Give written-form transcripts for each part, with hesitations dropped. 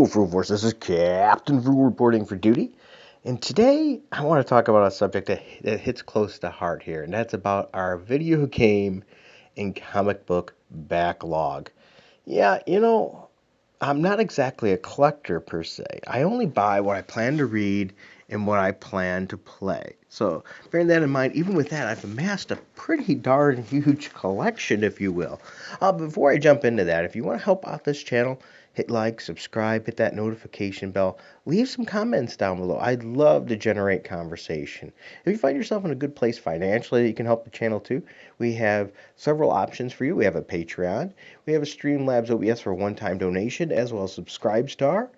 Hello, Frugal Force. This is Captain Frugal reporting for duty. And today I want to talk about a subject that hits close to heart here, and that's about our video game and comic book backlog. Yeah, I'm not exactly a collector per se. I only buy what I plan to read and what I plan to play. So, bearing that in mind, even with that, I've amassed a pretty darn huge collection, if you will. Before I jump into that, if you want to help out this channel, hit like, subscribe, hit that notification bell, leave some comments down below. I'd love to generate conversation. If you find yourself in a good place financially, you can help the channel too. We have several options for you. We have a Patreon, we have a Streamlabs OBS for one-time donation, as well as Subscribestar,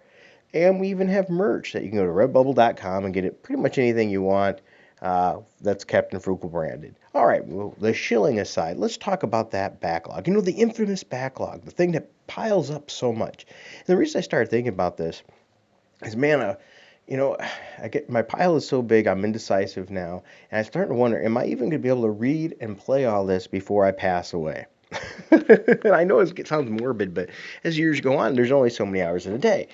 and we even have merch that you can go to redbubble.com and get it pretty much anything you want. That's Captain Frugal branded. All right, well, the shilling aside, let's talk about that backlog. The infamous backlog, the thing that piles up so much. And the reason I started thinking about this is, man, I get my pile is so big, I'm indecisive now, and I'm starting to wonder, am I even going to be able to read and play all this before I pass away? I know it sounds morbid, but as years go on, there's only so many hours in a day,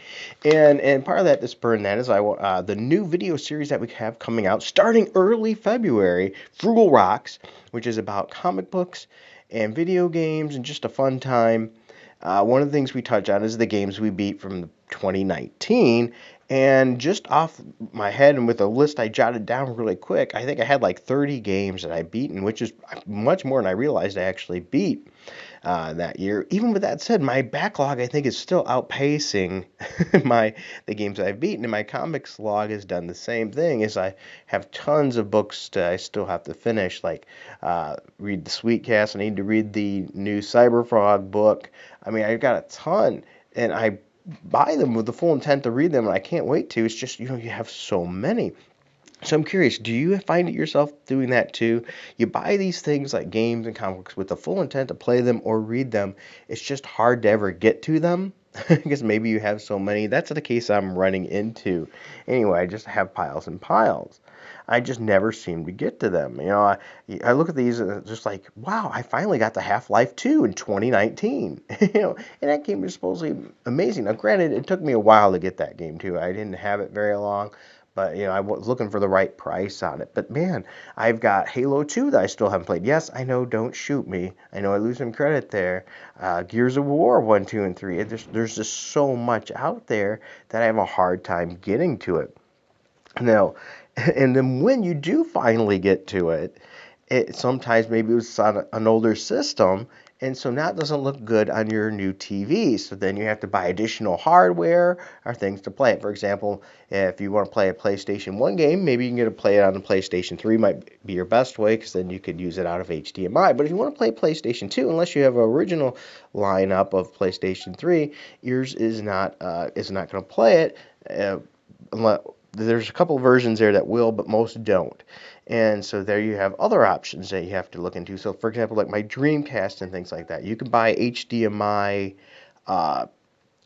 and part of that to spurn that is the new video series that we have coming out starting early February, Frugal Rocks, which is about comic books and video games and just a fun time. One of the things we touch on is the games we beat from 2019. And just off my head and with a list I jotted down really quick, I think I had like 30 games that I beaten, which is much more than I realized I actually beat that year. Even with that said, my backlog I think is still outpacing the games I've beaten, and my comics log has done the same thing. As I have tons of books I still have to finish, like read the Sweetcast. I need to read the new Cyberfrog book. I mean, I've got a ton, and I buy them with the full intent to read them, and I can't wait to. It's just, you have so many. So I'm curious, do you find it yourself doing that too? You buy these things like games and comics with the full intent to play them or read them. It's just hard to ever get to them because maybe you have so many. That's the case I'm running into. Anyway, I just have piles and piles. I just never seem to get to them. I look at these and it's just like, wow, I finally got to Half-Life 2 in 2019. And that game is supposedly amazing. Now, granted, it took me a while to get that game too. I didn't have it very long. But, I was looking for the right price on it. But, man, I've got Halo 2 that I still haven't played. Yes, I know, don't shoot me. I know I lose some credit there. Gears of War 1, 2, and 3. There's just so much out there that I have a hard time getting to it. Now, and then when you do finally get to it, sometimes maybe it was on an older system, and so now it doesn't look good on your new TV. So then you have to buy additional hardware or things to play it. For example, if you want to play a PlayStation 1 game, maybe you can get to play it on the PlayStation 3. Might be your best way because then you could use it out of HDMI. But if you want to play PlayStation 2, unless you have an original lineup of PlayStation 3, yours is not going to play it. There's a couple versions there that will, but most don't. And so there you have other options that you have to look into. So, for example, like my Dreamcast and things like that, you can buy HDMI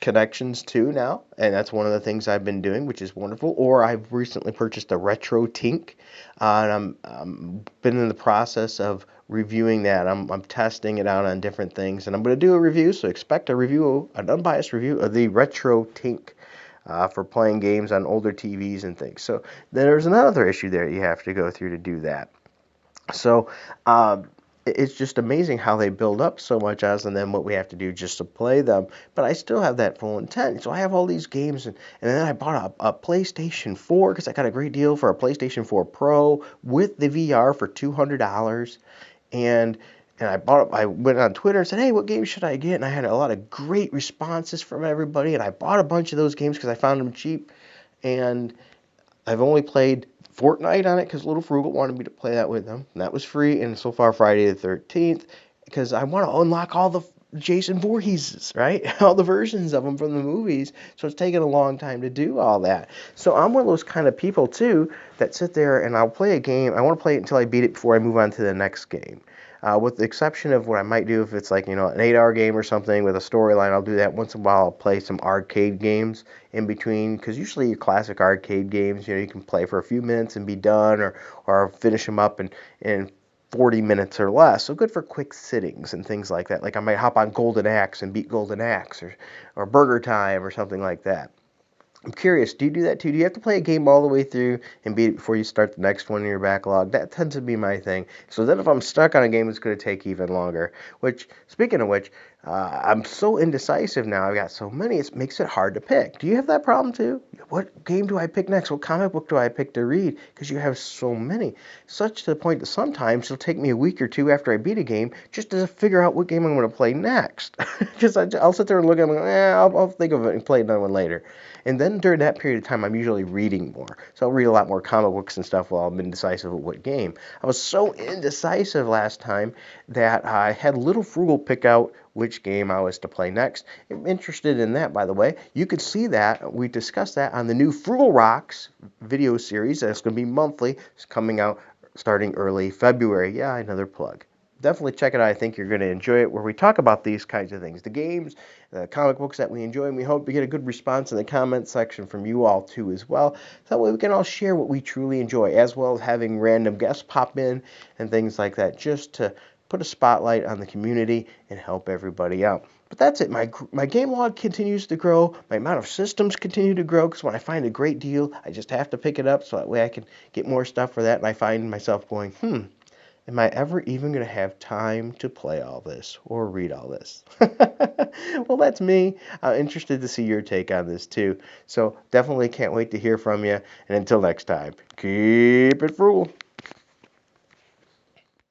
connections too now, and that's one of the things I've been doing, which is wonderful. Or I've recently purchased a Retro Tink, and I'm been in the process of reviewing that. I'm testing it out on different things, and I'm going to do a review. So expect a review, an unbiased review of the Retro Tink. For playing games on older TVs and things. So there's another issue there you have to go through to do that. So it's just amazing how they build up so much as and then what we have to do just to play them. But I still have that full intent. So I have all these games, and then I bought a PlayStation 4 because I got a great deal for a PlayStation 4 Pro with the VR for $200. And I went on Twitter and said, hey, what games should I get? And I had a lot of great responses from everybody. And I bought a bunch of those games because I found them cheap. And I've only played Fortnite on it because Little Frugal wanted me to play that with them. And that was free. And so far, Friday the 13th, because I want to unlock all the Jason Voorhees, right? All the versions of them from the movies. So it's taken a long time to do all that. So I'm one of those kind of people, too, that sit there and I'll play a game. I want to play it until I beat it before I move on to the next game. With the exception of what I might do if it's like, an 8-hour game or something with a storyline, I'll do that once in a while. I'll play some arcade games in between, because usually your classic arcade games, you can play for a few minutes and be done, or finish them up in 40 minutes or less. So good for quick sittings and things like that. Like I might hop on Golden Axe and beat Golden Axe, or Burger Time or something like that. I'm curious, do you do that too? Do you have to play a game all the way through and beat it before you start the next one in your backlog? That tends to be my thing. So then if I'm stuck on a game, it's going to take even longer. Which, speaking of which, I'm so indecisive now. I've got so many, it makes it hard to pick. Do you have that problem too? What game do I pick next? What comic book do I pick to read? Because you have so many. Such to the point that sometimes it'll take me a week or two after I beat a game just to figure out what game I'm going to play next. Just I'll sit there and look at them and go, I'll think of it and play another one later. And then during that period of time, I'm usually reading more. So I'll read a lot more comic books and stuff while I'm indecisive of what game. I was so indecisive last time that I had Little Frugal pick out which game I was to play next. I'm interested in that, by the way. You could see that. We discussed that on the new Frugal Rocks video series. That's going to be monthly. It's coming out starting early February. Yeah, another plug. Definitely check it out. I think you're going to enjoy it, where we talk about these kinds of things, the games, the comic books that we enjoy, and we hope to get a good response in the comment section from you all too as well. So that way we can all share what we truly enjoy, as well as having random guests pop in and things like that, just to put a spotlight on the community and help everybody out. But that's it. My game log continues to grow. My amount of systems continue to grow, because when I find a great deal, I just have to pick it up so that way I can get more stuff for that. And I find myself going, am I ever even going to have time to play all this or read all this? Well, that's me. I'm interested to see your take on this too. So definitely can't wait to hear from you. And until next time, keep it frugal.